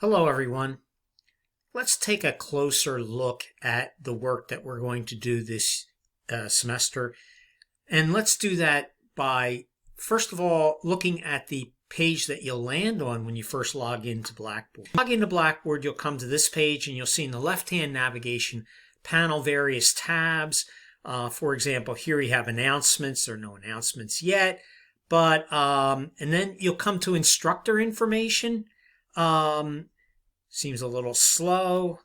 Hello everyone. Let's take a closer look at the work that we're going to do this semester. And let's do that by, first of all, looking at the page that you'll land on when you first log into Blackboard. Log into Blackboard, you'll come to this page and you'll see in the left-hand navigation panel various tabs. For example, here we have announcements. There are no announcements yet. But, and then you'll come to instructor information. Seems a little slow.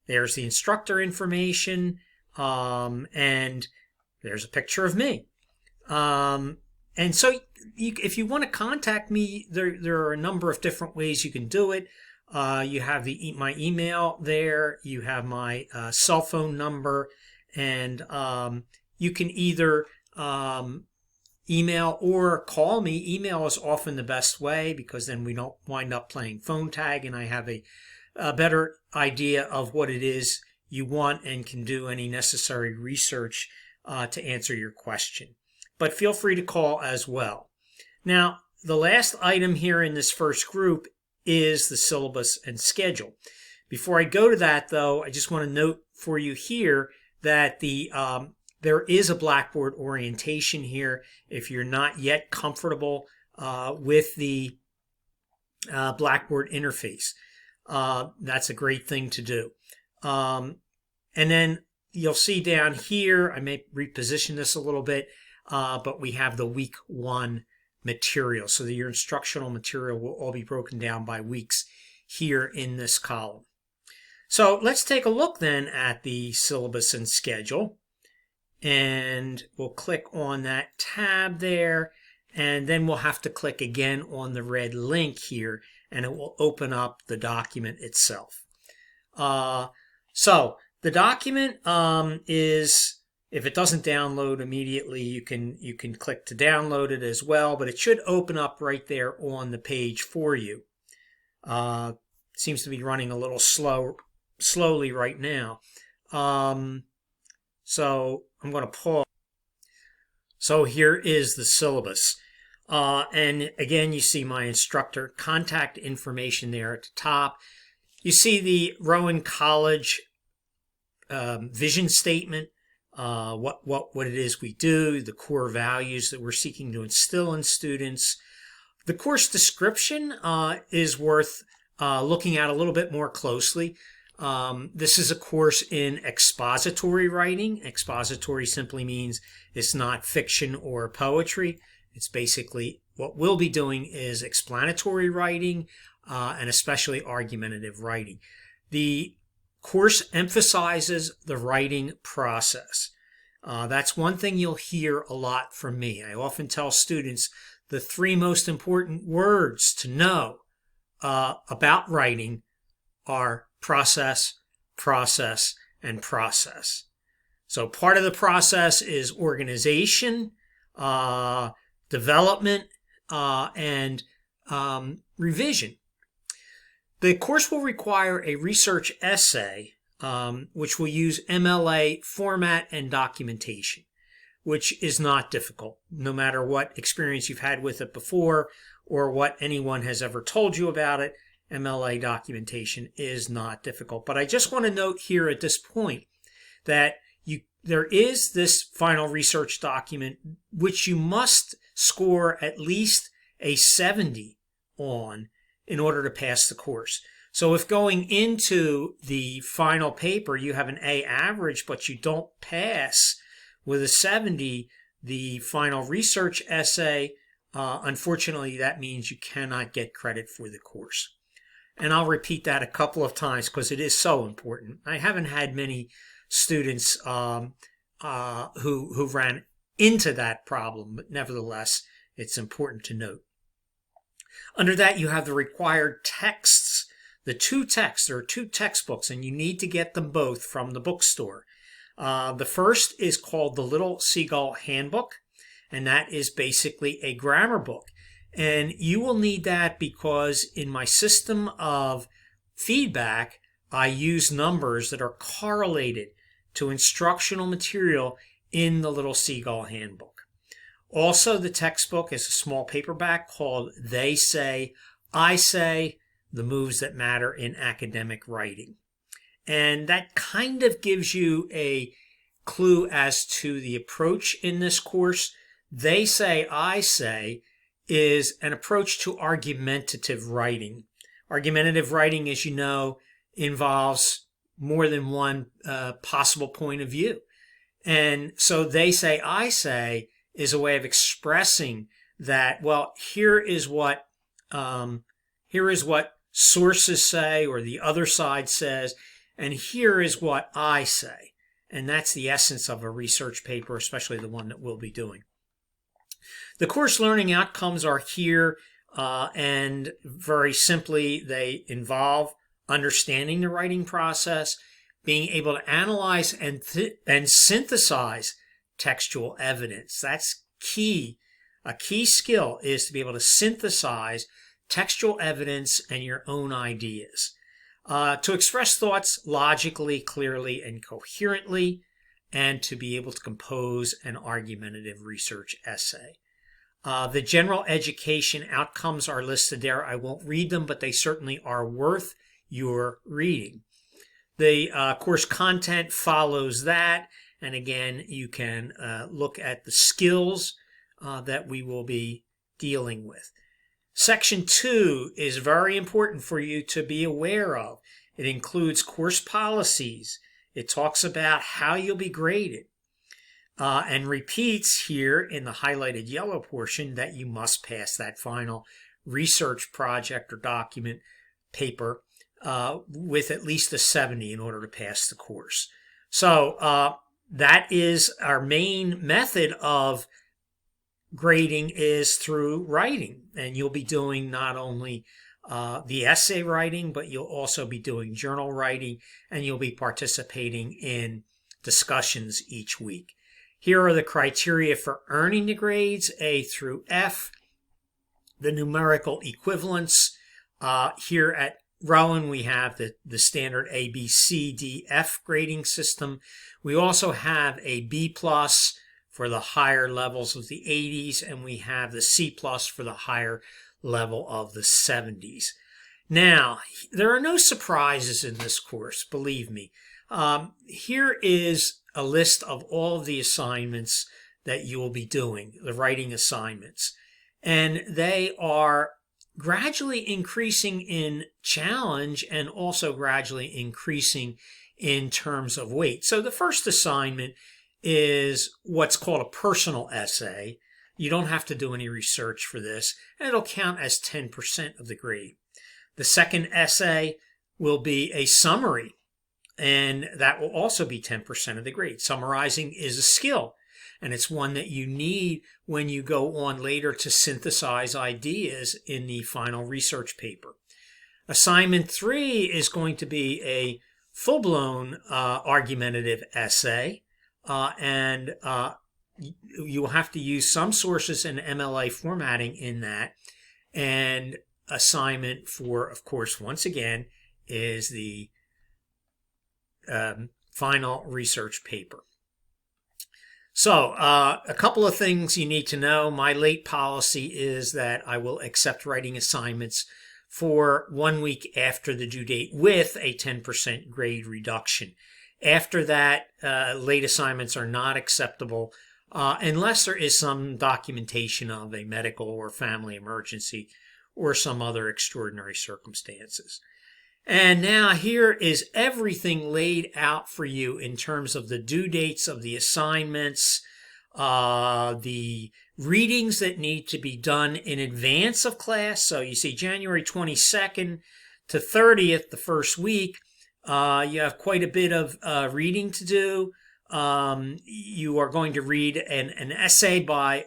There's the instructor information, and there's a picture of me. And so if you want to contact me, there are a number of different ways you can do it. You have my email there. You have my cell phone number, and you can either email or call me. Email is often the best way because then we don't wind up playing phone tag and I have a better idea of what it is you want and can do any necessary research to answer your question. But feel free to call as well. Now, the last item here in this first group is the syllabus and schedule. Before I go to that, though, I just want to note for you here that there is a Blackboard orientation here. If you're not yet comfortable with the Blackboard interface, that's a great thing to do. And then you'll see down here, I may reposition this a little bit, but we have the week 1 material. So that your instructional material will all be broken down by weeks here in this column. So let's take a look then at the syllabus and schedule. And we'll click on that tab there, and then we'll have to click again on the red link here, and it will open up the document itself. So the document is, if it doesn't download immediately, you can click to download it as well, but it should open up right there on the page for you. Seems to be running a little slowly right now. So I'm going to pause. So here is the syllabus. And again, you see my instructor contact information there at the top. You see the Rowan College vision statement, what it is we do, the core values that we're seeking to instill in students. The course description is worth looking at a little bit more closely. This is a course in expository writing. Expository simply means it's not fiction or poetry. It's basically what we'll be doing is explanatory writing and especially argumentative writing. The course emphasizes the writing process. That's one thing you'll hear a lot from me. I often tell students the 3 most important words to know about writing are process, process, and process. So part of the process is organization, development, and revision. The course will require a research essay, which will use MLA format and documentation, which is not difficult, no matter what experience you've had with it before or what anyone has ever told you about it. MLA documentation is not difficult. But I just want to note here at this point that there is this final research document which you must score at least a 70 on in order to pass the course. So if going into the final paper you have an A average but you don't pass with a 70 the final research essay, unfortunately that means you cannot get credit for the course. And I'll repeat that a couple of times because it is so important. I haven't had many students who ran into that problem, but nevertheless, it's important to note. Under that, you have the required texts. There are 2 textbooks, and you need to get them both from the bookstore. The first is called the Little Seagull Handbook, and that is basically a grammar book. And you will need that because in my system of feedback, I use numbers that are correlated to instructional material in the Little Seagull Handbook. Also, the textbook is a small paperback called They Say, I Say. the moves that matter in academic writing. And that kind of gives you a clue as to the approach in this course. They say, I say, is an approach to argumentative writing. Argumentative writing, as you know, involves more than one possible point of view. And so they say, I say, is a way of expressing that, well, here is what sources say, or the other side says, and here is what I say. And that's the essence of a research paper, especially the one that we'll be doing. The course learning outcomes are here, and very simply, they involve understanding the writing process, being able to analyze and synthesize textual evidence. That's key. A key skill is to be able to synthesize textual evidence and your own ideas. To express thoughts logically, clearly, and coherently, and to be able to compose an argumentative research essay. The general education outcomes are listed there. I won't read them, but they certainly are worth your reading. The course content follows that, and again, you can look at the skills that we will be dealing with. Section 2 is very important for you to be aware of. It includes course policies. It talks about how you'll be graded, and repeats here in the highlighted yellow portion that you must pass that final research project or document paper with at least a 70 in order to pass the course. So that is our main method of grading, is through writing. And you'll be doing not only the essay writing, but you'll also be doing journal writing, and you'll be participating in discussions each week. Here are the criteria for earning the grades, A through F, the numerical equivalents. Here at Rowan, we have the standard A, B, C, D, F grading system. We also have a B plus for the higher levels of the 80s, and we have the C plus for the higher level of the 70s. Now, there are no surprises in this course, believe me. Here is a list of all of the assignments that you will be doing, the writing assignments. And they are gradually increasing in challenge and also gradually increasing in terms of weight. So the first assignment is what's called a personal essay. You don't have to do any research for this, and it'll count as 10% of the grade. The second essay will be a summary, and that will also be 10% of the grade. Summarizing is a skill, and it's one that you need when you go on later to synthesize ideas in the final research paper. Assignment 3 is going to be a full-blown argumentative essay, and you will have to use some sources and MLA formatting in that. And assignment 4, of course, once again, is the final research paper. So a couple of things you need to know. My late policy is that I will accept writing assignments for 1 week after the due date with a 10% grade reduction. After that, late assignments are not acceptable unless there is some documentation of a medical or family emergency or some other extraordinary circumstances. And now here is everything laid out for you in terms of the due dates of the assignments, the readings that need to be done in advance of class. So you see January 22nd to 30th, the first week, you have quite a bit of reading to do. You are going to read an essay by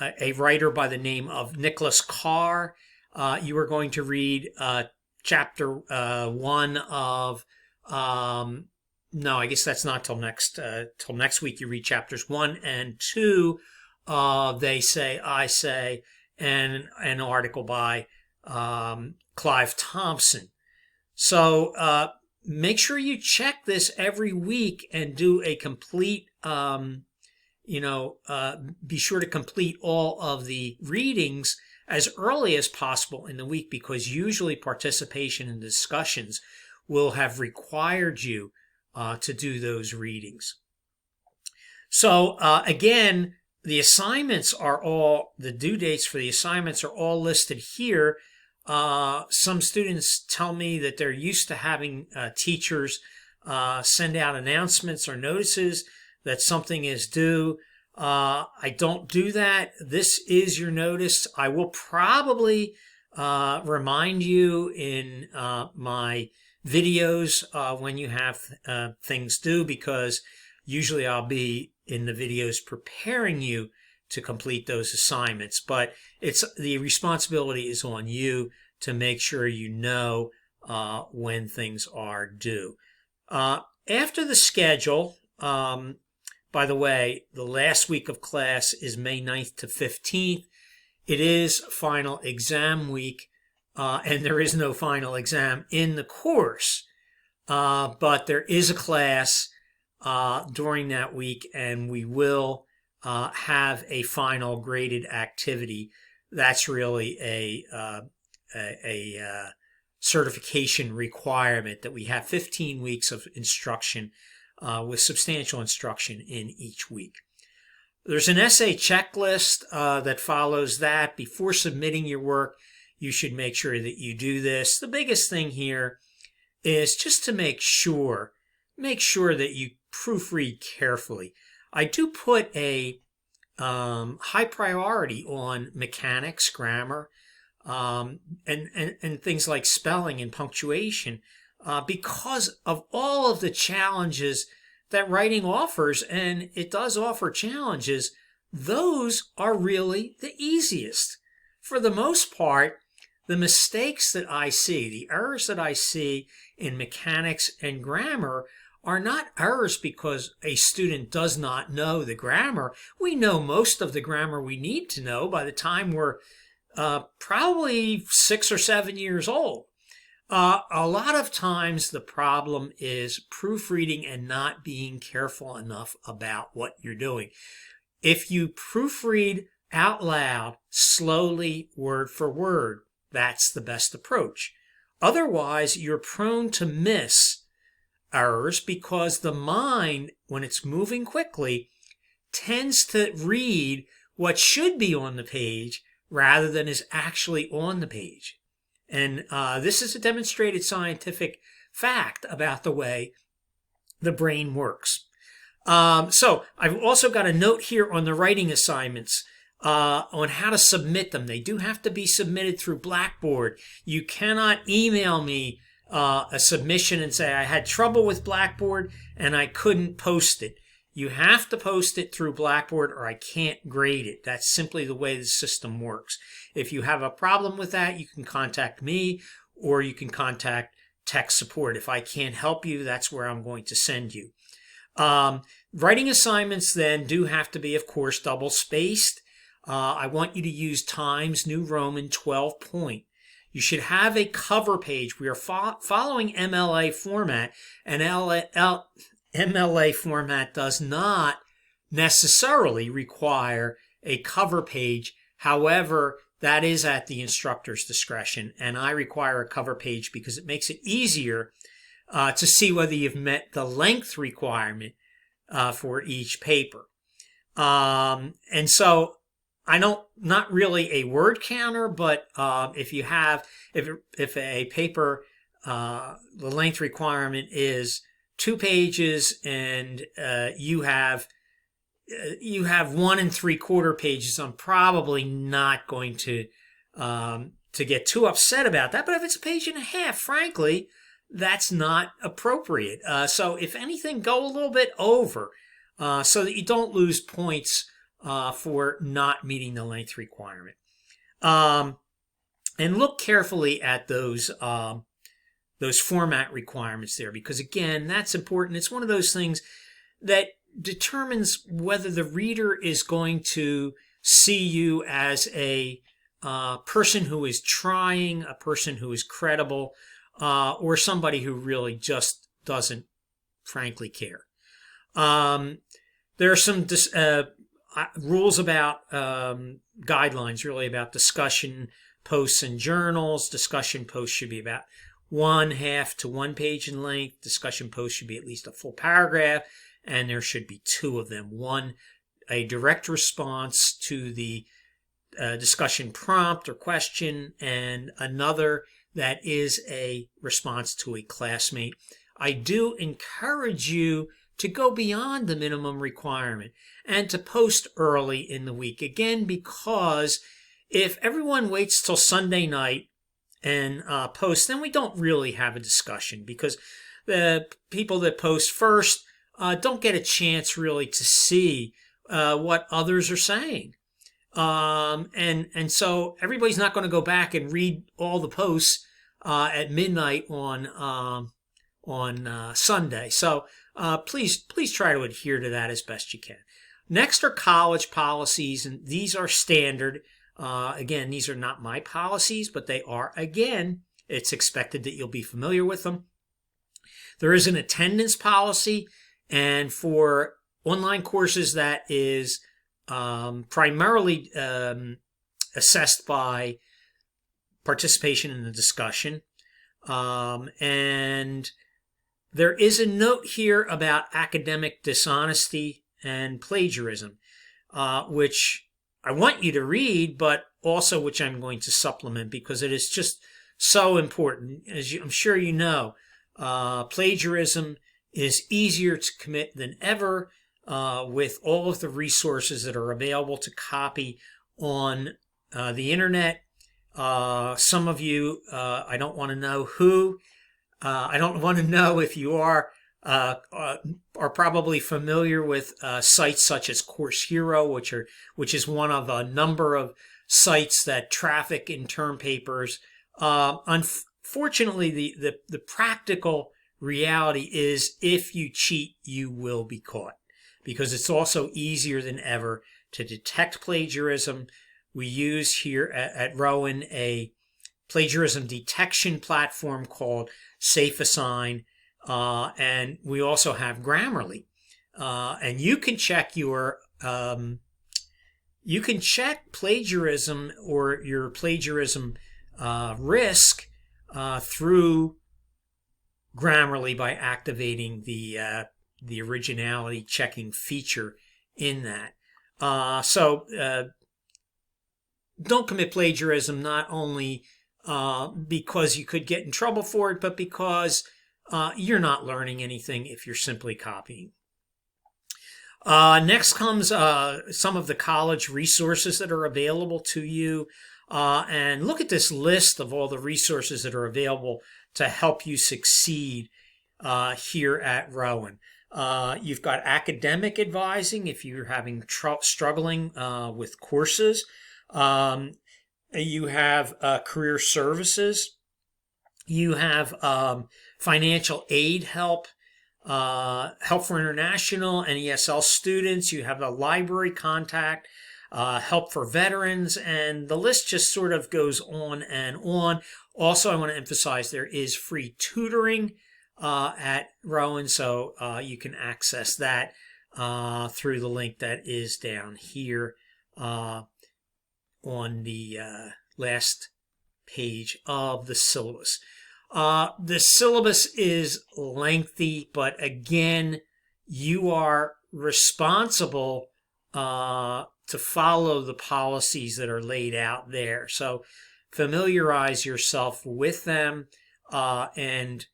a writer by the name of Nicholas Carr. You are going to read chapter 1 of, no, I guess that's not till next week. You read chapters 1 and 2 of They Say, I Say, and an article by Clive Thompson. So make sure you check this every week and do a complete, be sure to complete all of the readings as early as possible in the week, because usually participation in discussions will have required you to do those readings. So again, the assignments are all, the due dates for the assignments are all listed here. Some students tell me that they're used to having teachers send out announcements or notices that something is due. I don't do that. This is your notice. I will probably remind you in my videos when you have things due, because usually I'll be in the videos preparing you to complete those assignments. But the responsibility is on you to make sure you know when things are due. After the schedule, by the way, the last week of class is May 9th to 15th. It is final exam week, and there is no final exam in the course, but there is a class during that week, and we will have a final graded activity. That's really a certification requirement, that we have 15 weeks of instruction with substantial instruction in each week. There's an essay checklist that follows that. Before submitting your work, you should make sure that you do this. The biggest thing here is just to make sure that you proofread carefully. I do put a high priority on mechanics, grammar, and things like spelling and punctuation, because of all of the challenges that writing offers, and it does offer challenges. Those are really the easiest. For the most part, the mistakes that I see, the errors that I see in mechanics and grammar, are not errors because a student does not know the grammar. We know most of the grammar we need to know by the time we're probably 6 or 7 years old. A lot of times the problem is proofreading and not being careful enough about what you're doing. If you proofread out loud, slowly, word for word, that's the best approach. Otherwise, you're prone to miss errors, because the mind, when it's moving quickly, tends to read what should be on the page rather than is actually on the page. And this is a demonstrated scientific fact about the way the brain works. So I've also got a note here on the writing assignments on how to submit them. They do have to be submitted through Blackboard. You cannot email me a submission and say, I had trouble with Blackboard and I couldn't post it. You have to post it through Blackboard or I can't grade it. That's simply the way the system works. If you have a problem with that, you can contact me or you can contact tech support. If I can't help you, that's where I'm going to send you. Writing assignments then do have to be, of course, double spaced. I want you to use Times New Roman 12 point. You should have a cover page. We are following MLA format, and MLA format does not necessarily require a cover page. However, that is at the instructor's discretion, and I require a cover page because it makes it easier to see whether you've met the length requirement for each paper. And so I don't, not really a word counter, but if a paper, the length requirement is 2 pages and you have 1 3/4 pages, I'm probably not going to get too upset about that. But if it's 1.5 pages, frankly, that's not appropriate. So if anything, go a little bit over so that you don't lose points for not meeting the length requirement. And look carefully at those format requirements there, because again, that's important. It's one of those things that determines whether the reader is going to see you as a person who is trying, a person who is credible, or somebody who really just doesn't frankly care. There are some rules about guidelines really about discussion posts and journals. Discussion posts should be about 1/2 to 1 page in length. Discussion posts should be at least a full paragraph, and there should be 2 of them. One, a direct response to the discussion prompt or question, and another that is a response to a classmate. I do encourage you to go beyond the minimum requirement and to post early in the week. Again, because if everyone waits till Sunday night and post, then we don't really have a discussion, because the people that post first don't get a chance really to see what others are saying. And so everybody's not going to go back and read all the posts at midnight on Sunday. So please try to adhere to that as best you can. Next are college policies, and these are standard. Again, these are not my policies, but they are, again, it's expected that you'll be familiar with them. There is an attendance policy, and for online courses that is primarily assessed by participation in the discussion. And there is a note here about academic dishonesty and plagiarism, which I want you to read, but also which I'm going to supplement because it is just so important. As I'm sure you know, plagiarism is easier to commit than ever with all of the resources that are available to copy on the internet. Some of you, I don't want to know who. I don't want to know if you are probably familiar with sites such as Course Hero, which is one of a number of sites that traffic in term papers. Unfortunately, the practical reality is if you cheat, you will be caught, because it's also easier than ever to detect plagiarism. We use here at Rowan a plagiarism detection platform called SafeAssign, and we also have Grammarly, and you can check plagiarism or your plagiarism risk through Grammarly by activating the originality checking feature in that. So don't commit plagiarism, not only because you could get in trouble for it, but because you're not learning anything if you're simply copying. Next comes some of the college resources that are available to you. And look at this list of all the resources that are available to help you succeed here at Rowan. You've got academic advising if you're having struggling with courses. You have career services. You have financial aid help, help for international and ESL students. You have a library contact, help for veterans, and the list just sort of goes on and on. Also, I want to emphasize there is free tutoring at Rowan, so you can access that through the link that is down here on the last page of the syllabus. The syllabus is lengthy, but again, you are responsible to follow the policies that are laid out there. So familiarize yourself with them. And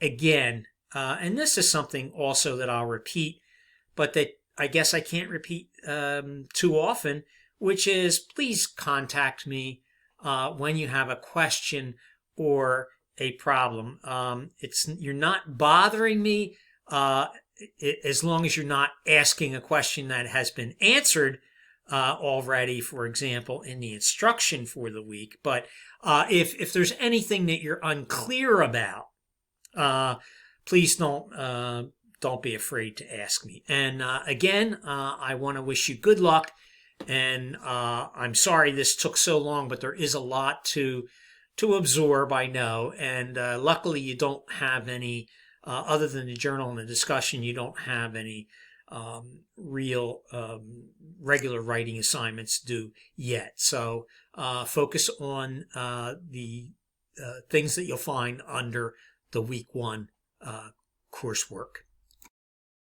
again, and this is something also that I'll repeat, but that I guess I can't repeat too often, which is please contact me when you have a question or a problem. You're not bothering me as long as you're not asking a question that has been answered already, for example, in the instruction for the week. But if there's anything that you're unclear about, please don't be afraid to ask me. And again, I want to wish you good luck. And I'm sorry this took so long, but there is a lot to absorb, I know. And luckily, you don't have any, other than the journal and the discussion, you don't have any real regular writing assignments do yet. So focus on the things that you'll find under the week 1 coursework.